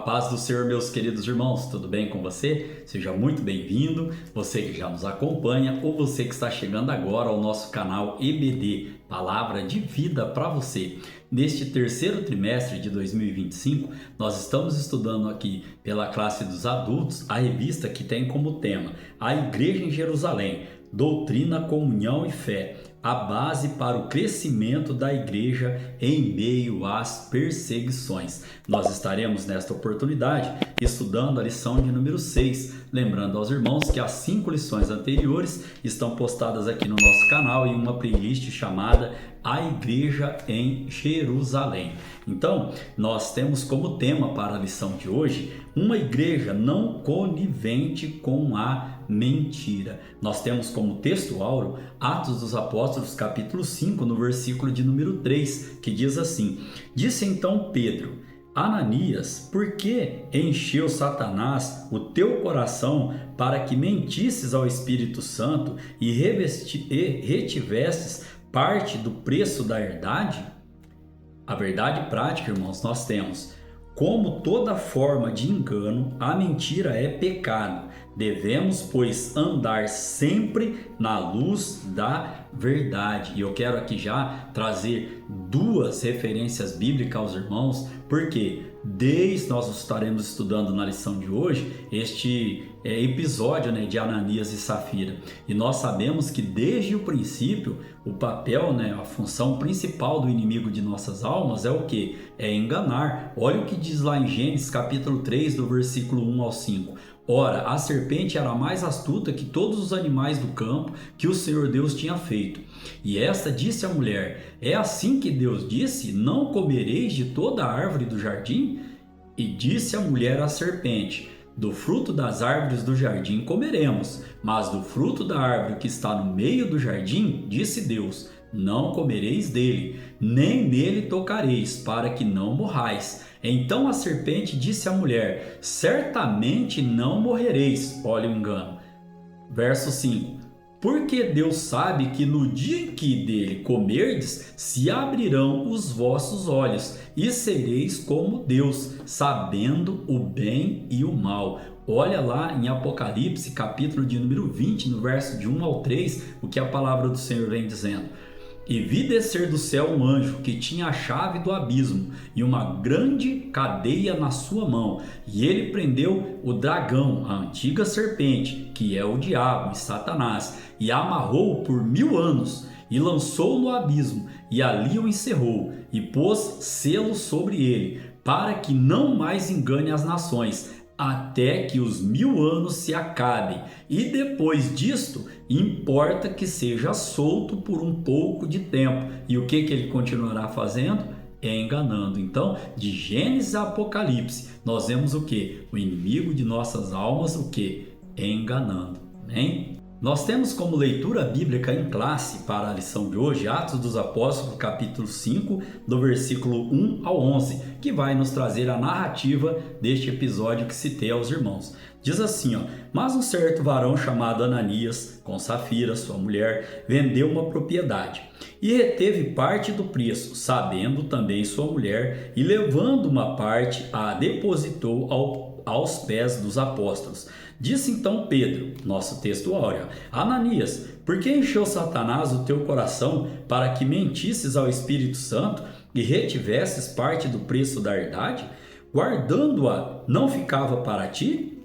paz do Senhor, meus queridos irmãos, tudo bem com você? Seja muito bem-vindo, você que já nos acompanha ou você que está chegando agora ao nosso canal EBD, Palavra de Vida para você. Neste terceiro trimestre de 2025, nós estamos estudando aqui pela classe dos adultos a revista que tem como tema A Igreja em Jerusalém, Doutrina, Comunhão e Fé, a base para o crescimento da igreja em meio às perseguições. Nós estaremos nesta oportunidade estudando a lição de número 6, lembrando aos irmãos que as 5 lições anteriores estão postadas aqui no nosso canal em uma playlist chamada A Igreja em Jerusalém. Então, nós temos como tema para a lição de hoje uma igreja não conivente com a mentira. Nós temos como texto áureo Atos dos Apóstolos, capítulo 5, no versículo de número 3, que diz assim: Disse então Pedro: Ananias, por que encheu Satanás o teu coração para que mentisses ao Espírito Santo e retivestes parte do preço da herdade? A verdade prática, irmãos, nós temos: como toda forma de engano, a mentira é pecado. Devemos, pois, andar sempre na luz da verdade. E eu quero aqui já trazer 2 referências bíblicas aos irmãos, porque nós estaremos estudando na lição de hoje este episódio de Ananias e Safira. E nós sabemos que desde o princípio o papel, a função principal do inimigo de nossas almas é o quê? É enganar. Olha o que diz lá em Gênesis capítulo 3, do versículo 1 ao 5. Ora, a serpente era mais astuta que todos os animais do campo que o Senhor Deus tinha feito. E esta disse à mulher: É assim que Deus disse: Não comereis de toda a árvore do jardim? E disse a mulher à serpente: Do fruto das árvores do jardim comeremos, mas do fruto da árvore que está no meio do jardim, disse Deus: Não comereis dele, nem nele tocareis, para que não morrais. Então a serpente disse à mulher: Certamente não morrereis. Olha o engano. Verso 5. Porque Deus sabe que no dia em que dele comerdes, se abrirão os vossos olhos, e sereis como Deus, sabendo o bem e o mal. Olha lá em Apocalipse, capítulo de número 20, no verso de 1 ao 3, o que a palavra do Senhor vem dizendo. E vi descer do céu um anjo que tinha a chave do abismo e uma grande cadeia na sua mão. E ele prendeu o dragão, a antiga serpente, que é o diabo e Satanás, e amarrou-o por 1000 anos, e lançou-o no abismo, e ali o encerrou, e pôs selo sobre ele, para que não mais engane as nações, até que os 1000 anos se acabem, e depois disto, importa que seja solto por um pouco de tempo. E o que ele continuará fazendo? Enganando. Então, de Gênesis a Apocalipse, nós vemos o que? O inimigo de nossas almas, o que? Enganando. Amém? Nós temos como leitura bíblica em classe para a lição de hoje Atos dos Apóstolos, capítulo 5, do versículo 1 ao 11, que vai nos trazer a narrativa deste episódio que citei aos irmãos. Diz assim, Mas um certo varão chamado Ananias, com Safira, sua mulher, vendeu uma propriedade e reteve parte do preço, sabendo também sua mulher, e levando uma parte, a depositou aos pés dos apóstolos. Disse então Pedro, nosso texto áureo: Ananias, por que encheu Satanás o teu coração para que mentisses ao Espírito Santo e retivesses parte do preço da herdade? Guardando-a não ficava para ti?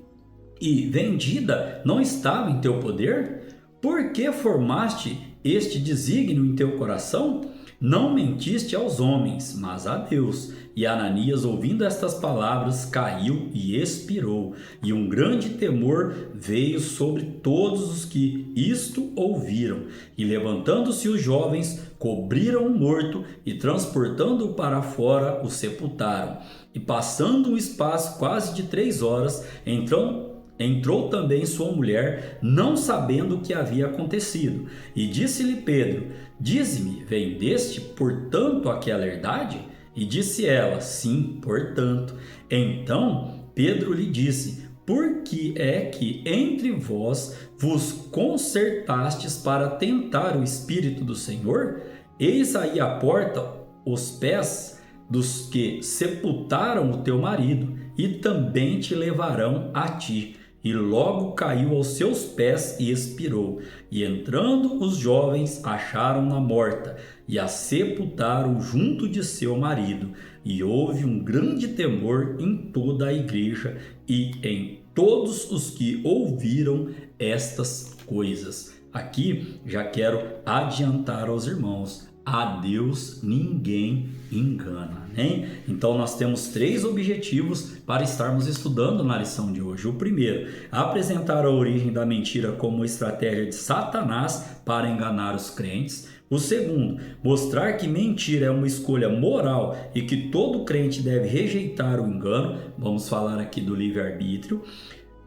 E vendida não estava em teu poder? Por que formaste este desígnio em teu coração? Não mentiste aos homens, mas a Deus. E Ananias, ouvindo estas palavras, caiu e expirou. E um grande temor veio sobre todos os que isto ouviram. E levantando-se os jovens, cobriram o morto e, transportando-o para fora, o sepultaram. E passando um espaço quase de 3 horas, entrou também sua mulher, não sabendo o que havia acontecido. E disse-lhe Pedro: Dize-me, vendeste, portanto, aquela herdade? E disse ela: Sim, portanto. Então Pedro lhe disse: Por que é que entre vós vos concertastes para tentar o Espírito do Senhor? Eis aí à porta os pés dos que sepultaram o teu marido, e também te levarão a ti. E logo caiu aos seus pés e expirou. E entrando os jovens, acharam-na morta, e a sepultaram junto de seu marido. E houve um grande temor em toda a igreja e em todos os que ouviram estas coisas. Aqui já quero adiantar aos irmãos: a Deus ninguém engana, né? Então nós temos 3 objetivos para estarmos estudando na lição de hoje. O primeiro, apresentar a origem da mentira como estratégia de Satanás para enganar os crentes. O segundo, mostrar que mentira é uma escolha moral e que todo crente deve rejeitar o engano. Vamos falar aqui do livre-arbítrio.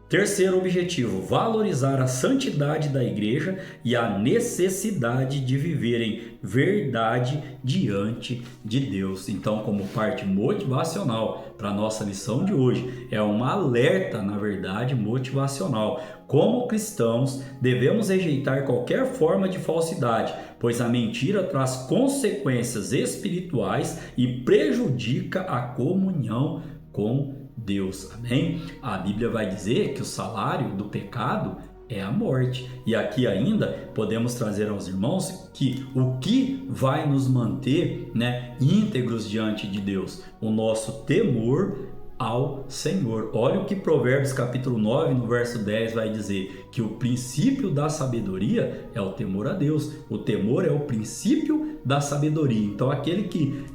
Terceiro objetivo, valorizar a santidade da igreja e a necessidade de viverem verdade diante de Deus. Então, como parte motivacional para a nossa lição de hoje, é um alerta, na verdade, motivacional. Como cristãos, devemos rejeitar qualquer forma de falsidade, pois a mentira traz consequências espirituais e prejudica a comunhão com Deus, amém? A Bíblia vai dizer que o salário do pecado é a morte. E aqui ainda podemos trazer aos irmãos que o que vai nos manter, íntegros diante de Deus? O nosso temor ao Senhor. Olha o que Provérbios capítulo 9, no verso 10 vai dizer, que o princípio da sabedoria é o temor a Deus. O temor é o princípio da sabedoria. Então aquele que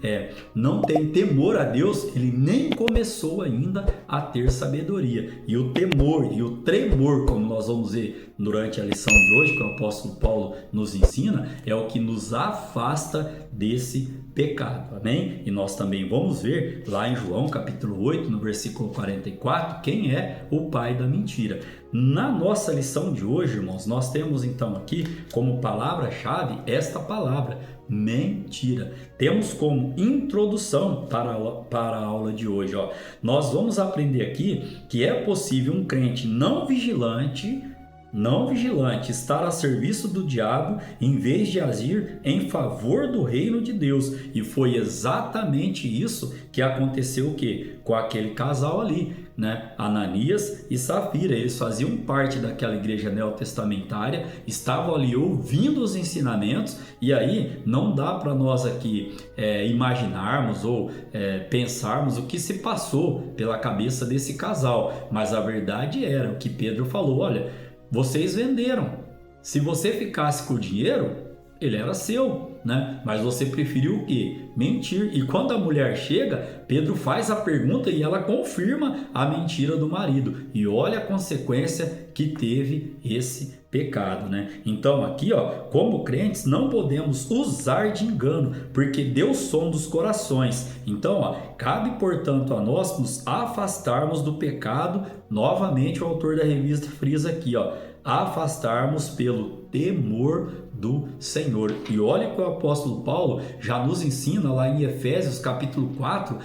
não tem temor a Deus, ele nem começou ainda a ter sabedoria. E o temor e o tremor, como nós vamos ver durante a lição de hoje, que o apóstolo Paulo nos ensina, é o que nos afasta desse pecado, amém? E nós também vamos ver lá em João capítulo 8, no versículo 44, quem é o pai da mentira. Na nossa lição de hoje, irmãos, nós temos então aqui como palavra-chave esta palavra, mentira. Temos como introdução para a aula de hoje, nós vamos aprender aqui que é possível um crente não vigilante estar a serviço do diabo em vez de agir em favor do reino de Deus. E foi exatamente isso que aconteceu com aquele casal ali, Ananias e Safira. Eles faziam parte daquela igreja neotestamentária, estavam ali ouvindo os ensinamentos, e aí não dá para nós aqui imaginarmos ou pensarmos o que se passou pela cabeça desse casal, mas a verdade era o que Pedro falou: olha, vocês venderam. Se você ficasse com o dinheiro, ele era seu, mas você preferiu o quê? Mentir. E quando a mulher chega, Pedro faz a pergunta e ela confirma a mentira do marido. E olha a consequência que teve esse pecado, Então aqui, como crentes, não podemos usar de engano, porque Deus sonda os corações. Então, cabe, portanto, a nós nos afastarmos do pecado. Novamente, o autor da revista frisa aqui, afastarmos pelo temor do Senhor. E olha que o apóstolo Paulo já nos ensina lá em Efésios capítulo 4,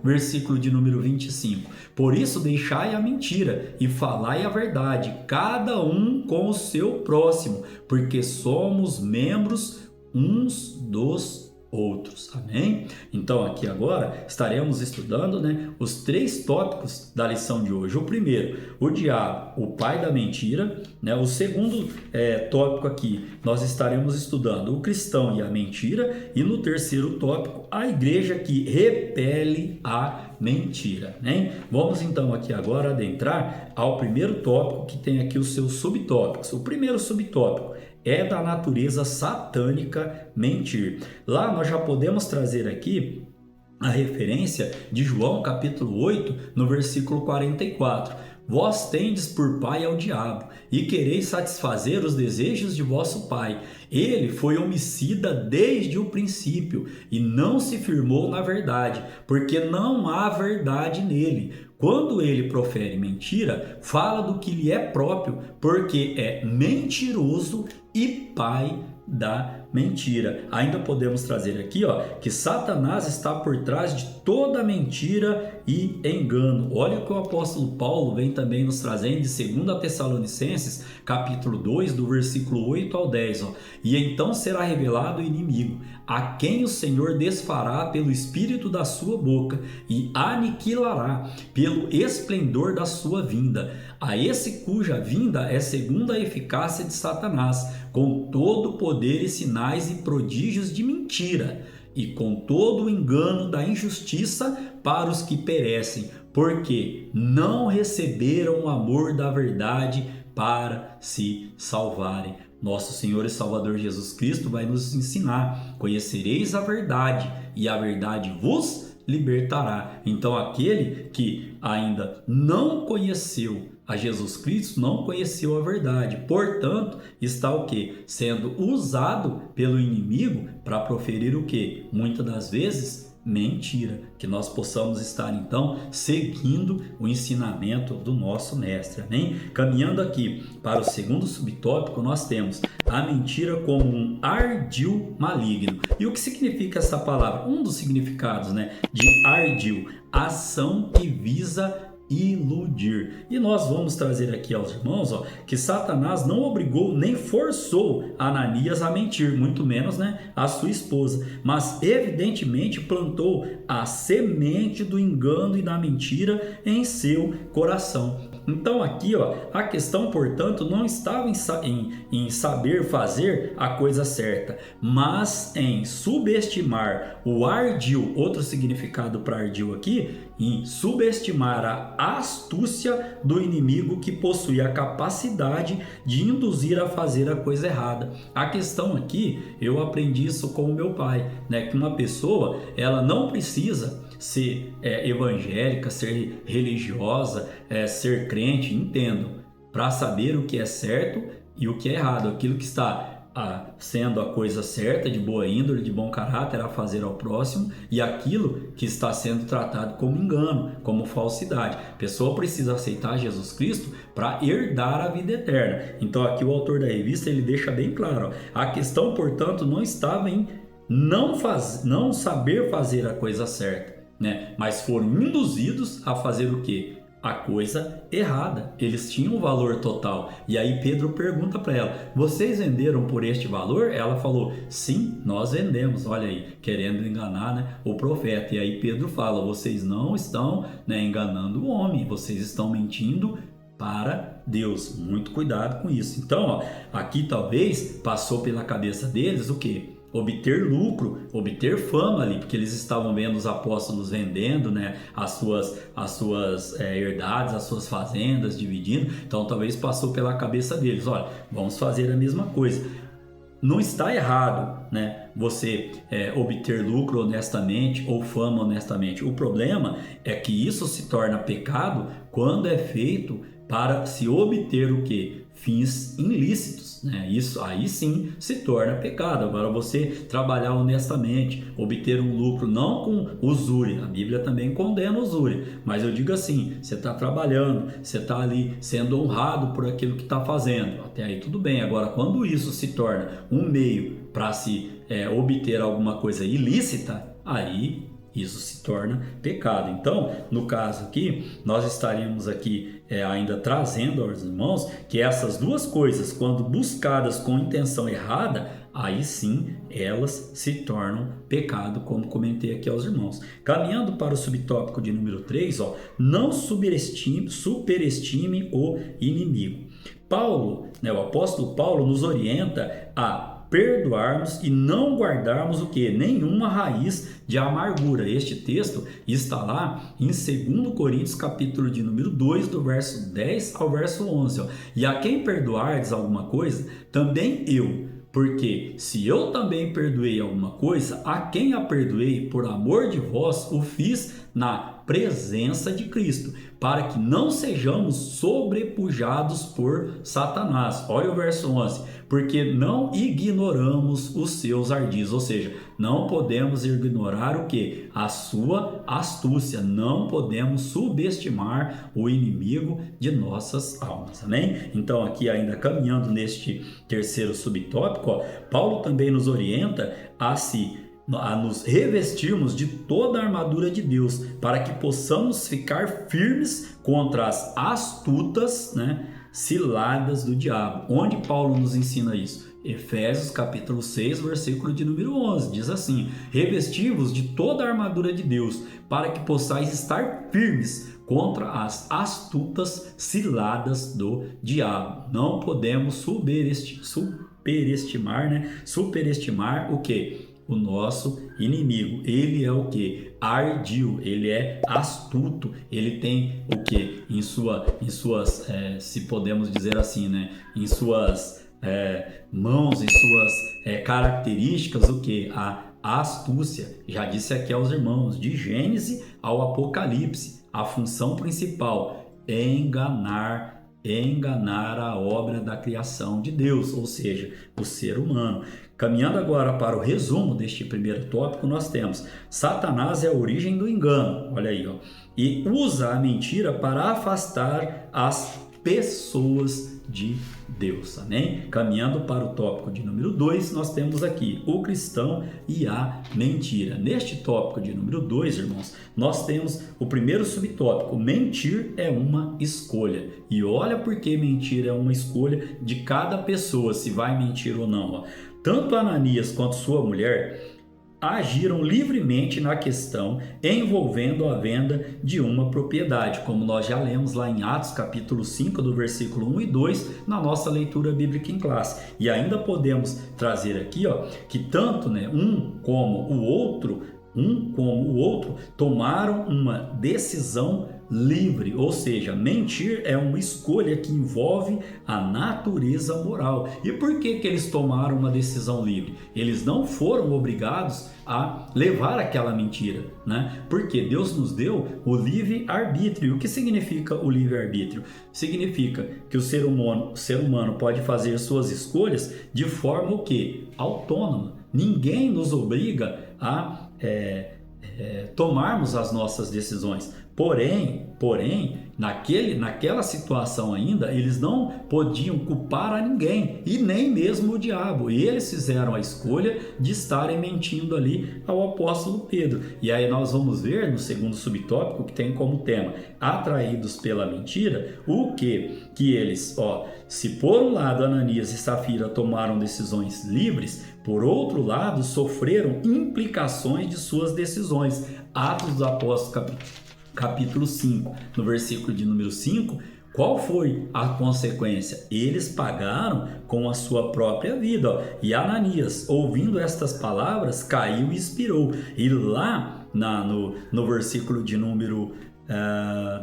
versículo de número 25. Por isso deixai a mentira e falai a verdade, cada um com o seu próximo, porque somos membros uns dos outros, amém? Então aqui agora estaremos estudando os 3 tópicos da lição de hoje. O primeiro, o diabo, o pai da mentira, O segundo tópico aqui, nós estaremos estudando o cristão e a mentira. E no terceiro tópico, a igreja que repele a mentira, Vamos então aqui agora adentrar ao primeiro tópico, que tem aqui os seus subtópicos. O primeiro subtópico é da natureza satânica mentir. Lá nós já podemos trazer aqui a referência de João capítulo 8, no versículo 44. Vós tendes por pai ao diabo, e quereis satisfazer os desejos de vosso pai. Ele foi homicida desde o princípio, e não se firmou na verdade, porque não há verdade nele. Quando ele profere mentira, fala do que lhe é próprio, porque é mentiroso e pai da mentira. Ainda podemos trazer aqui, que Satanás está por trás de toda mentira e engano. Olha o que o apóstolo Paulo vem também nos trazendo de 2 Tessalonicenses, capítulo 2, do versículo 8 ao 10. E então será revelado o inimigo, a quem o Senhor desfará pelo espírito da sua boca e aniquilará pelo esplendor da sua vinda. A esse cuja vinda é segundo a eficácia de Satanás, com todo o poder e sinais e prodígios de mentira, e com todo o engano da injustiça para os que perecem, porque não receberam o amor da verdade para se salvarem. Nosso Senhor e Salvador Jesus Cristo vai nos ensinar: conhecereis a verdade, e a verdade vos libertará. Então, aquele que ainda não conheceu a Jesus Cristo não conheceu a verdade, portanto, está o quê? Sendo usado pelo inimigo para proferir o quê? Muitas das vezes, mentira. Que nós possamos estar, então, seguindo o ensinamento do nosso mestre, amém? Caminhando aqui para o segundo subtópico, nós temos a mentira como um ardil maligno. E o que significa essa palavra? Um dos significados, de ardil, ação que visa iludir. E nós vamos trazer aqui aos irmãos, que Satanás não obrigou nem forçou Ananias a mentir, muito menos, a sua esposa, mas evidentemente plantou a semente do engano e da mentira em seu coração. Então aqui, a questão, portanto, não estava em saber fazer a coisa certa, mas em subestimar o ardil. Outro significado para ardil aqui, em subestimar a astúcia do inimigo, que possui a capacidade de induzir a fazer a coisa errada. A questão aqui, eu aprendi isso com o meu pai, que uma pessoa, ela não precisa ser evangélica, ser religiosa, ser crente, entendam, para saber o que é certo e o que é errado, aquilo que está sendo a coisa certa, de boa índole, de bom caráter a fazer ao próximo, e aquilo que está sendo tratado como engano, como falsidade. A pessoa precisa aceitar Jesus Cristo para herdar a vida eterna. Então aqui o autor da revista, ele deixa bem claro, a questão, portanto, não estava em não saber fazer a coisa certa, mas foram induzidos a fazer o quê? A coisa errada. Eles tinham o valor total. E aí Pedro pergunta para ela: vocês venderam por este valor? Ela falou: sim, nós vendemos. Olha aí, querendo enganar, o profeta. E aí Pedro fala: vocês não estão, enganando o homem, vocês estão mentindo para Deus. Muito cuidado com isso. Então, aqui talvez passou pela cabeça deles o quê? Obter lucro, obter fama ali, porque eles estavam vendo os apóstolos vendendo, as suas herdades, as suas fazendas, dividindo. Então talvez passou pela cabeça deles: olha, vamos fazer a mesma coisa. Não está errado, você obter lucro honestamente ou fama honestamente. O problema é que isso se torna pecado quando é feito para se obter o quê? Fins ilícitos, Isso aí sim se torna pecado. Agora, você trabalhar honestamente, obter um lucro, não com usúria. A Bíblia também condena usúria, mas eu digo assim: você está trabalhando, você está ali sendo honrado por aquilo que está fazendo, até aí tudo bem. Agora, quando isso se torna um meio para se obter alguma coisa ilícita, aí isso se torna pecado. Então, no caso aqui, nós estaríamos aqui ainda trazendo aos irmãos que essas duas coisas, quando buscadas com intenção errada, aí sim elas se tornam pecado, como comentei aqui aos irmãos. Caminhando para o subtópico de número 3, não superestime o inimigo. Paulo, o apóstolo Paulo, nos orienta a perdoarmos e não guardarmos o que? Nenhuma raiz de amargura. Este texto está lá em 2 Coríntios, capítulo de número 2, do verso 10 ao verso 11. E a quem perdoardes alguma coisa, também eu. Porque se eu também perdoei alguma coisa, a quem a perdoei, por amor de vós, o fiz na presença de Cristo, para que não sejamos sobrepujados por Satanás. Olha o verso 11. Porque não ignoramos os seus ardis, ou seja, não podemos ignorar o que? A sua astúcia. Não podemos subestimar o inimigo de nossas almas, amém? Então aqui, ainda caminhando neste terceiro subtópico, Paulo também nos orienta a nos revestirmos de toda a armadura de Deus, para que possamos ficar firmes contra as astutas, ciladas do diabo. Onde Paulo nos ensina isso? Efésios capítulo 6, versículo de número 11, diz assim: revesti-vos de toda a armadura de Deus, para que possais estar firmes contra as astutas ciladas do diabo. Não podemos superestimar o que? O nosso inimigo. Ele é o que? Ardil, ele é astuto, ele tem o que? Em suas, se podemos dizer assim, né? Em suas mãos, em suas características, o que? A astúcia. Já disse aqui aos irmãos, de Gênesis ao Apocalipse, a função principal é enganar a obra da criação de Deus, ou seja, o ser humano. Caminhando agora para o resumo deste primeiro tópico, nós temos: Satanás é a origem do engano, olha aí, ó, e usa a mentira para afastar as pessoas de Deus, amém? Caminhando para o tópico de número 2, nós temos aqui o cristão e a mentira. Neste tópico de número 2, irmãos, nós temos o primeiro subtópico: mentir é uma escolha. E olha por que mentir é uma escolha de cada pessoa, se vai mentir ou não, ó. Tanto Ananias quanto sua mulher agiram livremente na questão envolvendo a venda de uma propriedade, como nós já lemos lá em Atos capítulo 5, do versículo 1 e 2, na nossa leitura bíblica em classe. E ainda podemos trazer aqui, ó, que tanto, né, um como o outro tomaram uma decisão livre, ou seja, mentir é uma escolha que envolve a natureza moral. E por que eles tomaram uma decisão livre? Eles não foram obrigados a levar aquela mentira, né? Porque Deus nos deu o livre-arbítrio. O que significa o livre-arbítrio? Significa que o ser humano pode fazer suas escolhas de forma o quê? Autônoma. Ninguém nos obriga a tomarmos as nossas decisões. Porém, naquela situação ainda, eles não podiam culpar a ninguém, e nem mesmo o diabo. E eles fizeram a escolha de estarem mentindo ali ao apóstolo Pedro. E aí nós vamos ver no segundo subtópico, que tem como tema atraídos pela mentira, o que eles, se por um lado Ananias e Safira tomaram decisões livres, por outro lado sofreram implicações de suas decisões. Atos dos Apóstolos capítulo 5, no versículo de número 5, qual foi a consequência? Eles pagaram com a sua própria vida, ó. E Ananias, ouvindo estas palavras, caiu e expirou. E lá no versículo de número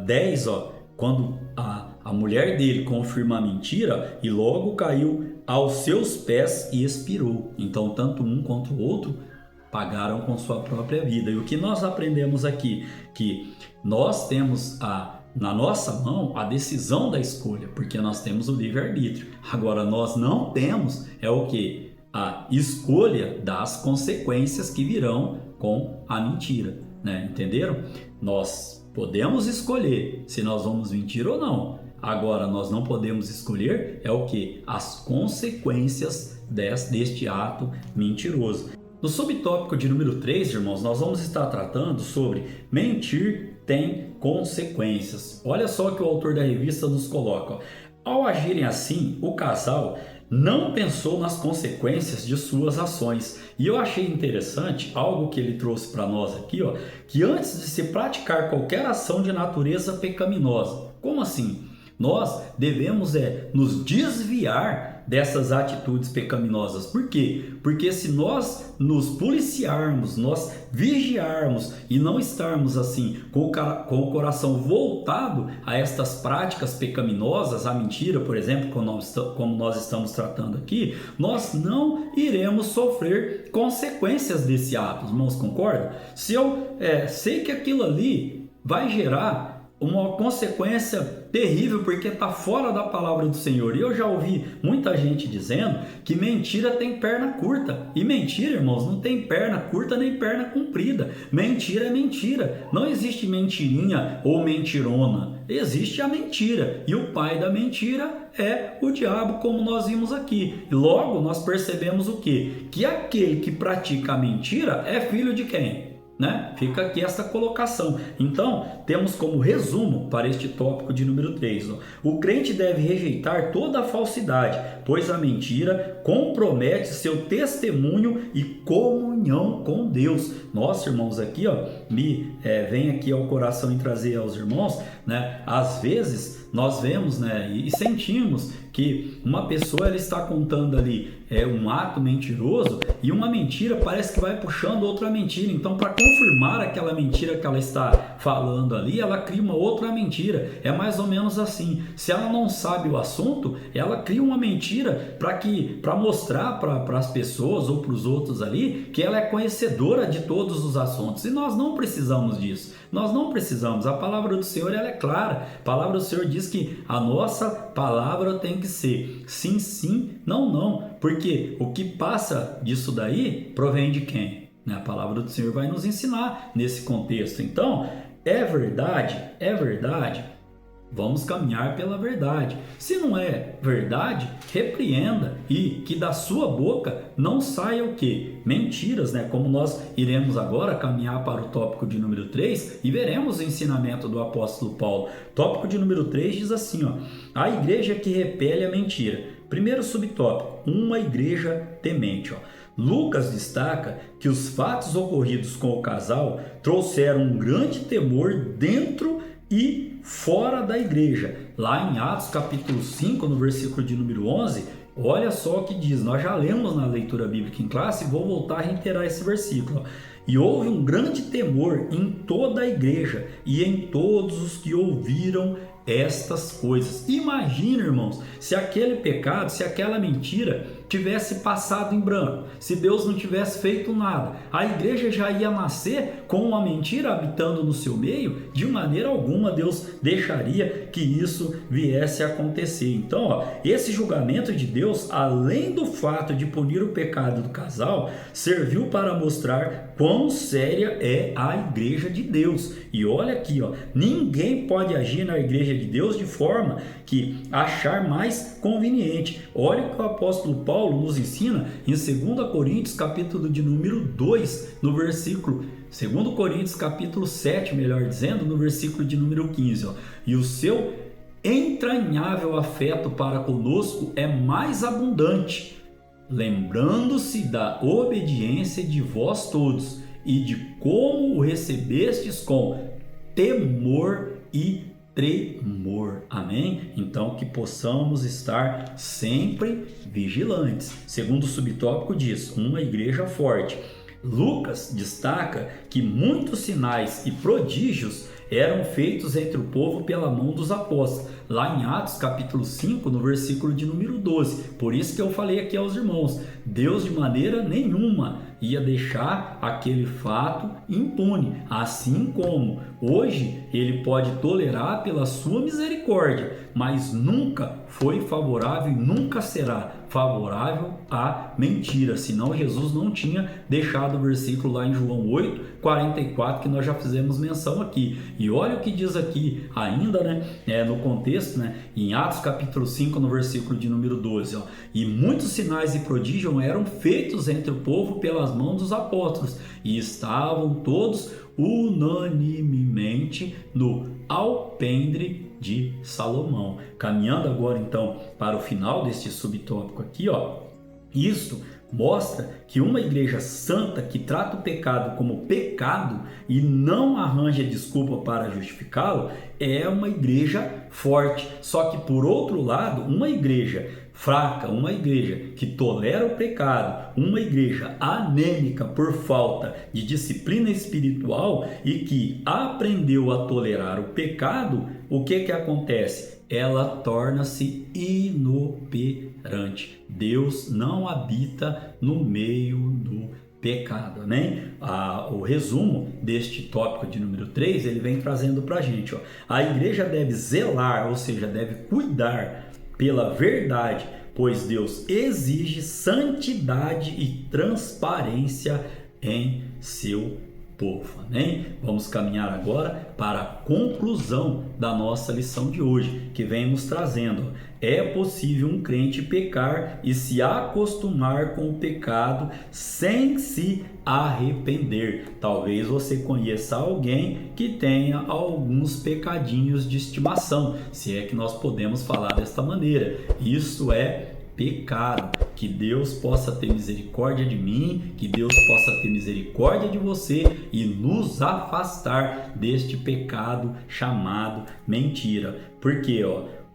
10, ó, quando a mulher dele confirma a mentira, e logo caiu aos seus pés e expirou. Então, tanto um quanto o outro pagaram com sua própria vida. E o que nós aprendemos aqui? Que nós temos na nossa mão a decisão da escolha, porque nós temos o livre-arbítrio. Agora, nós não temos o que? A escolha das consequências que virão com a mentira, né? Entenderam? Nós podemos escolher se nós vamos mentir ou não. Agora, nós não podemos escolher o que? As consequências deste ato mentiroso. No subtópico de número 3, irmãos, nós vamos estar tratando sobre mentir tem consequências. Olha só o que o autor da revista nos coloca. Ao agirem assim, o casal não pensou nas consequências de suas ações. E eu achei interessante algo que ele trouxe para nós aqui, ó, que antes de se praticar qualquer ação de natureza pecaminosa, como assim? Nós devemos nos desviar dessas atitudes pecaminosas. Por quê? Porque se nós nos policiarmos, nós vigiarmos e não estarmos assim com o coração voltado a estas práticas pecaminosas, a mentira, por exemplo, como nós estamos tratando aqui, nós não iremos sofrer consequências desse ato. Os irmãos concordam? Se eu sei que aquilo ali vai gerar uma consequência terrível porque está fora da palavra do Senhor. E eu já ouvi muita gente dizendo que mentira tem perna curta. E mentira, irmãos, não tem perna curta nem perna comprida. Mentira é mentira. Não existe mentirinha ou mentirona. Existe a mentira. E o pai da mentira é o diabo, como nós vimos aqui. E logo nós percebemos o quê? Que aquele que pratica a mentira é filho de quem? né? Fica aqui esta colocação. Então, temos como resumo para este tópico de número 3. O crente deve rejeitar toda a falsidade, pois a mentira compromete seu testemunho e comunhão com Deus. Nossa, irmãos, aqui vem aqui ao coração em trazer aos irmãos, né? Às vezes nós vemos, né, e sentimos que uma pessoa ela está contando ali um ato mentiroso e uma mentira parece que vai puxando outra mentira. Então, para confirmar aquela mentira que ela está falando ali, ela cria uma outra mentira. É mais ou menos assim. Se ela não sabe o assunto, ela cria uma mentira para mostrar para as pessoas ou para os outros ali que ela é conhecedora de todos os assuntos. E nós não precisamos disso. Nós não precisamos. A palavra do Senhor ela é clara. A palavra do Senhor diz que a nossa palavra tem que ser sim, sim, não, não. Porque o que passa disso daí provém de quem? A palavra do Senhor vai nos ensinar nesse contexto. Então, é verdade. Vamos caminhar pela verdade. Se não é verdade, repreenda e que da sua boca não saia o quê? Mentiras, né? Como nós iremos agora caminhar para o tópico de número 3 e veremos o ensinamento do apóstolo Paulo. Tópico de número 3 diz assim, a igreja que repele a mentira. Primeiro subtópico, uma igreja temente, Lucas destaca que os fatos ocorridos com o casal trouxeram um grande temor dentro e fora da igreja. Lá em Atos capítulo 5, no versículo de número 11, olha só o que diz. Nós já lemos na leitura bíblica em classe e vou voltar a reiterar esse versículo. E houve um grande temor em toda a igreja e em todos os que ouviram estas coisas. Imagina, irmãos, se aquele pecado, se aquela mentira tivesse passado em branco, se Deus não tivesse feito nada, a igreja já ia nascer com uma mentira habitando no seu meio? De maneira alguma Deus deixaria que isso viesse a acontecer. Então, esse julgamento de Deus, além do fato de punir o pecado do casal, serviu para mostrar quão séria é a igreja de Deus. E olha aqui, ninguém pode agir na igreja de Deus de forma que achar mais conveniente. Olha o que o apóstolo Paulo nos ensina em 2 Coríntios capítulo de número 2, no versículo 2 Coríntios capítulo 7, melhor dizendo, no versículo de número 15. E o seu entranhável afeto para conosco é mais abundante, lembrando-se da obediência de vós todos e de como o recebestes com temor e tremor. Amém? Então, que possamos estar sempre vigilantes. Segundo subtópico diz, uma igreja forte. Lucas destaca que muitos sinais e prodígios eram feitos entre o povo pela mão dos apóstolos, lá em Atos capítulo 5, no versículo de número 12. Por isso que eu falei aqui aos irmãos, Deus de maneira nenhuma ia deixar aquele fato impune, assim como hoje ele pode tolerar pela sua misericórdia, mas nunca foi favorável e nunca será favorável à mentira, senão Jesus não tinha deixado o versículo lá em João 8, 44, que nós já fizemos menção aqui. E olha o que diz aqui ainda, no contexto, em Atos capítulo 5, no versículo de número 12, e muitos sinais e prodígios eram feitos entre o povo pelas mãos dos apóstolos, e estavam todos unanimemente no alpendre de Salomão. Caminhando agora então para o final deste subtópico aqui, isto mostra que uma igreja santa que trata o pecado como pecado e não arranja desculpa para justificá-lo é uma igreja forte. Só que por outro lado, uma igreja fraca, uma igreja que tolera o pecado, uma igreja anêmica por falta de disciplina espiritual e que aprendeu a tolerar o pecado, o que acontece? Ela torna-se inoperante. Deus não habita no meio do pecado, O resumo deste tópico de número 3, ele vem trazendo para a gente, a igreja deve zelar, ou seja, deve cuidar pela verdade, pois Deus exige santidade e transparência em seu povo. Amém? Vamos caminhar agora para a conclusão da nossa lição de hoje, que vem nos trazendo: é possível um crente pecar e se acostumar com o pecado sem se arrepender. Talvez você conheça alguém que tenha alguns pecadinhos de estimação, se é que nós podemos falar desta maneira. Isso é pecado. Que Deus possa ter misericórdia de mim, que Deus possa ter misericórdia de você e nos afastar deste pecado chamado mentira. Porque,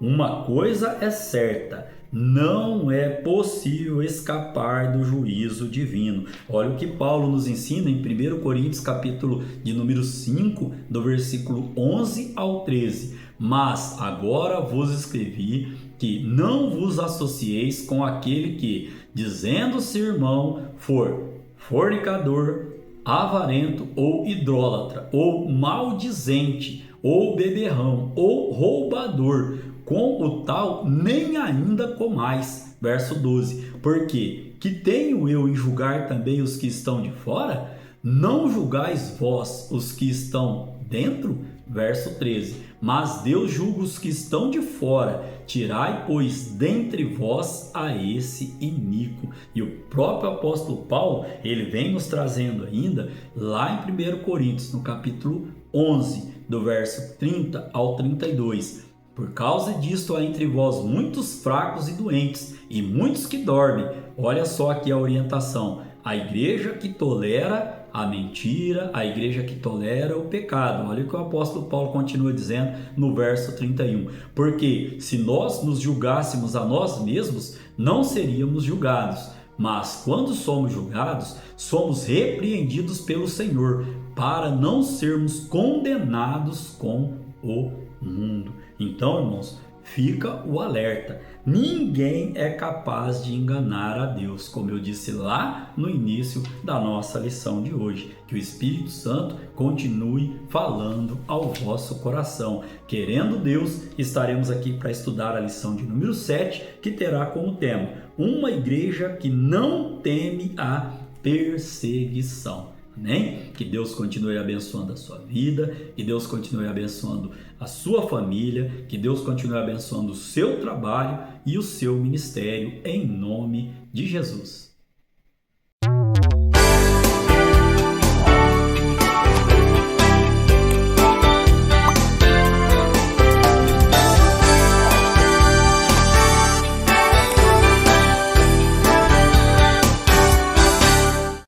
uma coisa é certa: não é possível escapar do juízo divino. Olha o que Paulo nos ensina em 1 Coríntios, capítulo de número 5, do versículo 11 ao 13. Mas agora vos escrevi que não vos associeis com aquele que, dizendo-se irmão, for fornicador, avarento ou idólatra, ou maldizente, ou beberrão, ou roubador. Com o tal nem ainda comais. Verso 12. Porque que tenho eu em julgar também os que estão de fora? Não julgais vós os que estão dentro? Verso 13. Mas Deus julga os que estão de fora. Tirai, pois, dentre vós a esse iníquo. E o próprio apóstolo Paulo, ele vem nos trazendo ainda, lá em 1 Coríntios, no capítulo 11, do verso 30 ao 32. Por causa disto há entre vós muitos fracos e doentes, e muitos que dormem. Olha só aqui a orientação: a igreja que tolera a mentira, a igreja que tolera o pecado. Olha o que o apóstolo Paulo continua dizendo no verso 31. Porque se nós nos julgássemos a nós mesmos, não seríamos julgados. Mas quando somos julgados, somos repreendidos pelo Senhor, para não sermos condenados com o mundo. Então, irmãos, fica o alerta: ninguém é capaz de enganar a Deus, como eu disse lá no início da nossa lição de hoje. Que o Espírito Santo continue falando ao vosso coração. Querendo Deus, estaremos aqui para estudar a lição de número 7, que terá como tema: uma igreja que não teme a perseguição. Amém? Que Deus continue abençoando a sua vida, que Deus continue abençoando a sua família, que Deus continue abençoando o seu trabalho e o seu ministério, em nome de Jesus.